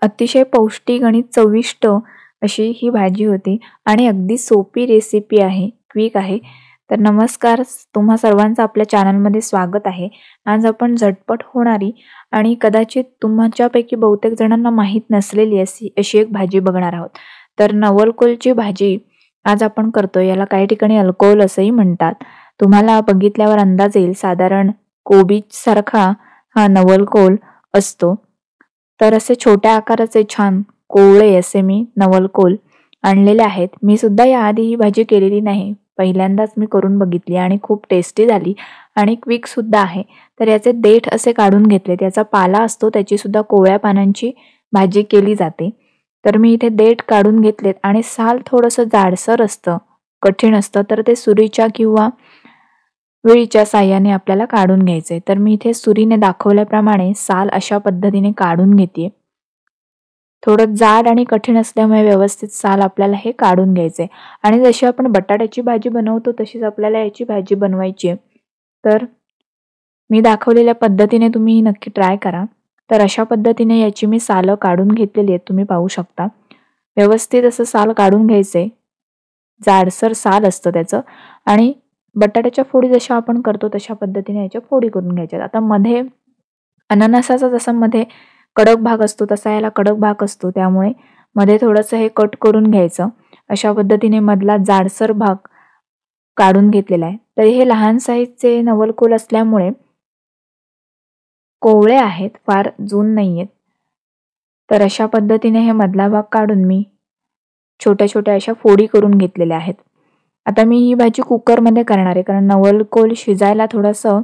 अतिशय पौष्टिक आणि चविष्ट अशी ही भाजी होती आणि अगदी सोपी रेसिपी आहे, क्विक आहे. तर नमस्कार, तुम्हा सर्वांचं आपल्या चॅनलमध्ये स्वागत आहे. आज आपण झटपट होणारी आणि कदाचित तुमच्यापैकी बहुतेक जणांना माहीत नसलेली अशी एक भाजी बघणार आहोत. तर नवलकोलची भाजी आज आपण करतोय. याला काही ठिकाणी अल्कोल असंही म्हणतात. तुम्हाला बघितल्यावर अंदाज येईल, साधारण कोबीसारखा हा नवलकोल असतो. तर असे छोट्या आकाराचे छान कोवळे असे मी नवलकोल आणलेले आहेत. मी सुद्धा याआधी ही भाजी केलेली नाही. पहिल्यांदाच मी करून बघितली आणि खूप टेस्टी झाली आणि क्विक सुद्धा आहे. तर याचे देठ असे काढून घेतलेत. याचा पाला असतो, त्याची सुद्धा कोवळ्या पानांची भाजी केली जाते. तर मी इथे देठ काढून घेतलेत आणि साल थोडंसं जाडसर असतं, कठीण असतं. तर ते सुरीच्या किंवा विळीच्या साह्याने आपल्याला काढून घ्यायचे. तर मी इथे सुरीने दाखवल्याप्रमाणे साल अशा पद्धतीने काढून घेते. थोडं जाड आणि कठीण असल्यामुळे व्यवस्थित साल आपल्याला हे काढून घ्यायचे आणि जशी आपण बटाट्याची भाजी बनवतो तशीच आपल्याला याची भाजी बनवायची आहे. तर मी दाखवलेल्या पद्धतीने तुम्ही नक्की ट्राय करा. तर अशा पद्धतीने याची मी सालं काढून घेतलेली आहेत, तुम्ही पाहू शकता. व्यवस्थित असं साल काढून घ्यायचे. जाडसर साल असतं त्याचं आणि बटाट्याच्या फोडी जशा आपण करतो तशा पद्धतीने याच्या फोडी करून घ्यायच्या. आता मध्ये अननसाचा जसा मध्ये कडक भाग असतो तसा याला कडक भाग असतो, त्यामुळे मध्ये थोडंसं हे कट करून घ्यायचं. अशा पद्धतीने मधला जाडसर भाग काढून घेतलेला आहे. तर हे लहान साईजचे नवलकोल असल्यामुळे कोवळे आहेत, फार जून नाही आहेत. तर अशा पद्धतीने हे मधला भाग काढून मी छोट्या छोट्या अशा फोडी करून घेतलेल्या आहेत. आता मी ही भाजी कुकरमध्ये करणार आहे, कारण नवलकोल शिजायला थोडंसं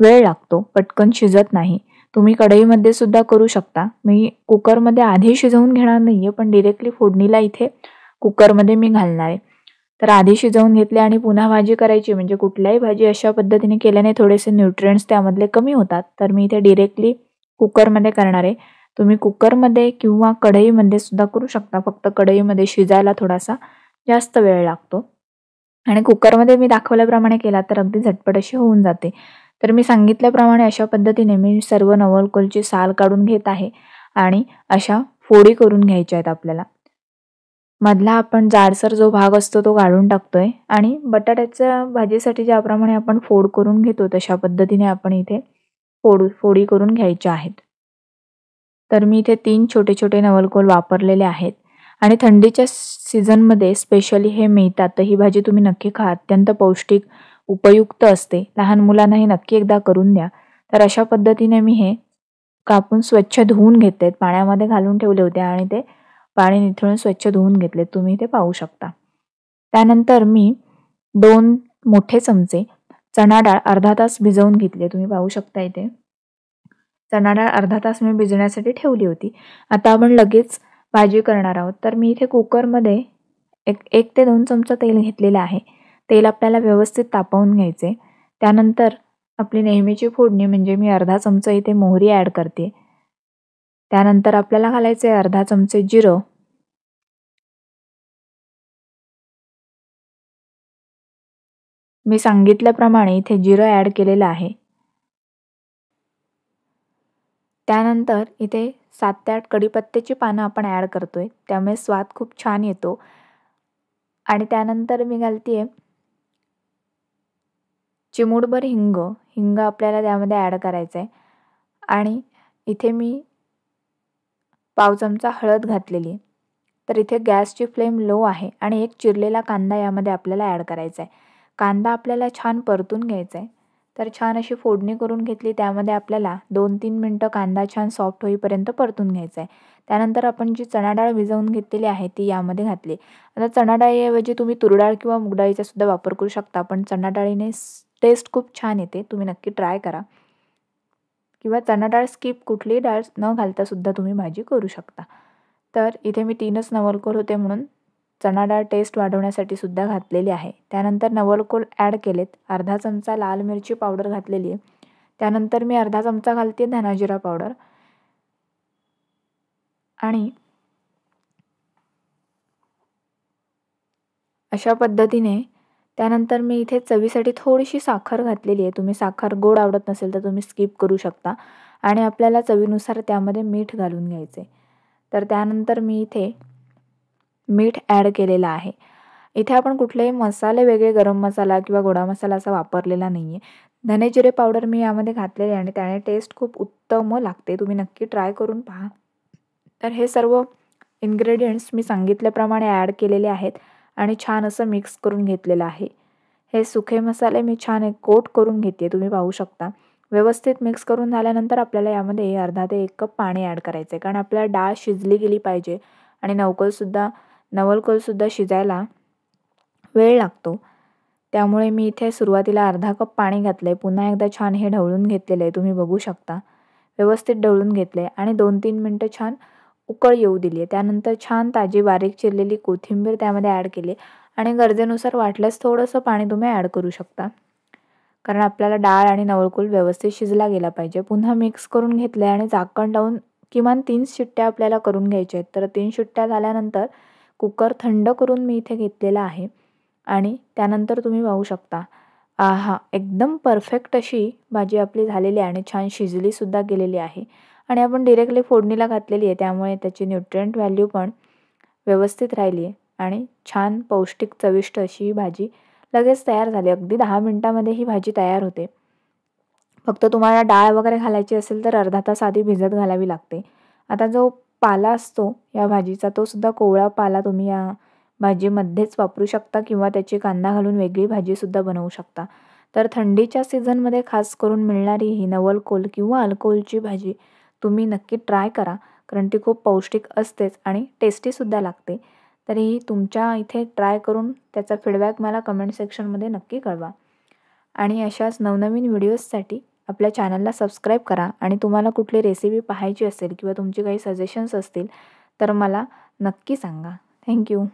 वेळ लागतो, पटकन शिजत नाही. तुम्ही कढईमध्ये सुद्धा करू शकता. मी कुकरमध्ये आधी शिजवून घेणार नाहीये, पण डिरेक्टली फोडणीला इथे कुकरमध्ये मी घालणार आहे. तर आधी शिजवून घेतले आणि पुन्हा भाजी करायची, म्हणजे कुठल्याही भाजी अशा पद्धतीने केल्याने थोडेसे न्यूट्रिएंट्स त्यामधले कमी होतात. तर मी इथे डिरेक्टली कुकरमध्ये करणार आहे. तुम्ही कुकरमध्ये किंवा कढईमध्ये सुद्धा करू शकता, फक्त कढईमध्ये शिजायला थोडासा जास्त वेळ लागतो आणि कुकरमध्ये मी दाखवल्याप्रमाणे केला तर अगदी झटपट अशी होऊन जाते. तर मी सांगितल्याप्रमाणे अशा पद्धतीने मी सर्व नवलकोलची साल काढून घेत आहे आणि अशा फोडी करून घ्यायच्या आहेत आपल्याला. मधला आपण जाडसर जो भाग असतो तो काढून टाकतोय आणि बटाट्याच्या भाजीसाठी ज्याप्रमाणे आपण फोड करून घेतो तशा पद्धतीने आपण इथे फोडी करून घ्यायच्या आहेत. तर मी इथे 3 छोटे छोटे नवलकोल वापरलेले आहेत आणि थंडीच्या सीझनमध्ये स्पेशली हे मिळतात. तर ही भाजी तुम्ही नक्की खा, अत्यंत पौष्टिक, उपयुक्त असते. लहान मुलांनाही नक्की एकदा करून द्या. तर अशा पद्धतीने मी हे कापून स्वच्छ धुवून घेतलेत. पाण्यामध्ये घालून ठेवले होते आणि ते पाणी निथळून स्वच्छ धुवून घेतलेत, तुम्ही इथे पाहू शकता. त्यानंतर मी 2 मोठे चमचे चणा डाळ अर्धा तास भिजवून घेतली, तुम्ही पाहू शकता इथे. चणा डाळ अर्धा तास मी भिजण्यासाठी ठेवली होती. आता आपण लगेच भाजी करणार आहोत. तर मी इथे कुकरमध्ये 1 ते 2 चमचा तेल घेतलेलं आहे. तेल आपल्याला व्यवस्थित तापवून घ्यायचे. त्यानंतर आपली नेहमीची फोडणी म्हणजे मी अर्धा चमचा इथे मोहरी ॲड करते. त्यानंतर आपल्याला घालायचे अर्धा चमचे जिरं. मी सांगितल्याप्रमाणे इथे जिरं ॲड केलेलं आहे. त्यानंतर इथे 7 ते 8 कढीपत्त्याची पानं आपण ॲड करतोय, त्यामुळे स्वाद खूप छान येतो. आणि त्यानंतर मी घालते चिमूटभर हिंग. हिंग आपल्याला त्यामध्ये ॲड करायचं आहे आणि इथे मी पाव चमचा हळद घातलेली आहे. तर इथे गॅसची फ्लेम लो आहे आणि एक चिरलेला कांदा यामध्ये आपल्याला ॲड करायचा आहे. कांदा आपल्याला छान परतून घ्यायचा आहे. तर छान अशी फोडणी करून घेतली, त्यामध्ये आपल्याला 2-3 मिनटं कांदा छान सॉफ्ट होईपर्यंत परतून घ्यायचा आहे. त्यानंतर आपण जी चणा डाळ भिजवून घेतलेली आहे ती यामध्ये घातली. आता चणा डाळीऐवजी तुम्ही तूर डाळ किंवा मूग डाळीचा सुद्धा वापर करू शकता, पण चणा डाळीने टेस्ट खूप छान येते, तुम्ही नक्की ट्राय करा. किंवा चणा डाळ स्किप, कुठलीही डाळ न घालता सुद्धा तुम्ही भाजी करू शकता. तर इथे मी 3च नवलकोल होते म्हणून चणा डाळ टेस्ट वाढवण्यासाठी सुद्धा घातलेली आहे. त्यानंतर नवलकोल ॲड केलेत. अर्धा चमचा लाल मिरची पावडर घातलेली आहे. त्यानंतर मी अर्धा चमचा घालते धना जिरा पावडर आणि अशा पद्धतीने त्यानंतर मी इथे चवीसाठी थोडीशी साखर घातलेली आहे. तुम्ही साखर गोड आवडत नसेल तर तुम्ही स्किप करू शकता आणि आपल्याला चवीनुसार त्यामध्ये मीठ घालून घ्यायचे. तर त्यानंतर मी इथे मीठ ॲड केलेलं आहे. इथे आपण कुठलेही मसाले वेगळे गरम मसाला किंवा गोडा मसाला असा वापरलेला नाही आहे. धने जिरे पावडर मी यामध्ये घातलेले आहे आणि त्याने टेस्ट खूप उत्तम लागते. तुम्ही नक्की ट्राय करून पहा. तर हे सर्व इन्ग्रेडियंट्स मी सांगितल्याप्रमाणे ॲड केलेले आहेत आणि छान असं मिक्स करून घेतलेलं आहे. हे सुखे मसाले मी छान एक कोट करून घेते, तुम्ही पाहू शकता. व्यवस्थित मिक्स करून झाल्यानंतर आपल्याला यामध्ये अर्धा ते 1 कप पाणी ॲड करायचं आहे, कारण आपल्याला डाळ शिजली गेली पाहिजे आणि नवलकोलसुद्धा शिजायला वेळ लागतो. त्यामुळे मी इथे सुरुवातीला अर्धा कप पाणी घातलं आहे. पुन्हा एकदा छान हे ढवळून घेतलेलं आहे, तुम्ही बघू शकता. व्यवस्थित ढवळून घेतलं आहे आणि 2-3 मिनटं छान उकळ येऊ दिली आहे. त्यानंतर छान ताजी बारीक चिरलेली कोथिंबीर त्यामध्ये ॲड केली आणि गरजेनुसार वाटल्यास थोडंसं पाणी तुम्ही ॲड करू शकता. कारण आपल्याला डाळ आणि नवलकोल व्यवस्थित शिजला गेला पाहिजे. पुन्हा मिक्स करून घेतलं आहे आणि झाकण लावून किमान 3 शिट्ट्या आपल्याला करून घ्यायच्या आहेत. तर 3 शिट्ट्या झाल्यानंतर कुकर थंड करून मी इथे घेतलेला आहे आणि त्यानंतर तुम्ही पाहू शकता. आहा! एकदम परफेक्ट अशी भाजी आपली झालेली आहे आणि छान शिजलीसुद्धा गेलेली आहे आणि आपण डायरेक्टली फोडणीला घातलेली आहे, त्यामुळे त्याची न्यूट्रिएंट व्हॅल्यू पण व्यवस्थित राहिली आहे आणि छान पौष्टिक चविष्ट अशी ही भाजी लगेच तयार झाली. अगदी 10 मिनिटामध्ये ही भाजी तयार होते. फक्त तुम्हाला डाळ वगैरे घालायची असेल तर अर्धा तास आधी भिजत घालावी लागते. आता जो पाला असतो या भाजीचा, तो सुद्धा कोवळा पाला तुम्ही या भाजीमध्येच वापरू शकता किंवा त्याची कांदा घालून वेगळी भाजीसुद्धा बनवू शकता. तर थंडीच्या सीझनमध्ये खास करून मिळणारी ही नवलकोल किंवा अलकोलची भाजी तुम्ही नक्की ट्राय करा, कारण ती खूप पौष्टिक असतेच आणि टेस्टीसुद्धा लागते. तरीही तुमच्या इथे ट्राय करून त्याचा फीडबॅक मला कमेंट सेक्शनमध्ये नक्की कळवा आणि अशाच नवनवीन व्हिडिओजसाठी आपल्या चॅनलला सबस्क्राईब करा आणि तुम्हाला कुठली रेसिपी पाहायची असेल किंवा तुमचे काही सजेशन्स असतील तर मला नक्की सांगा. थँक्यू.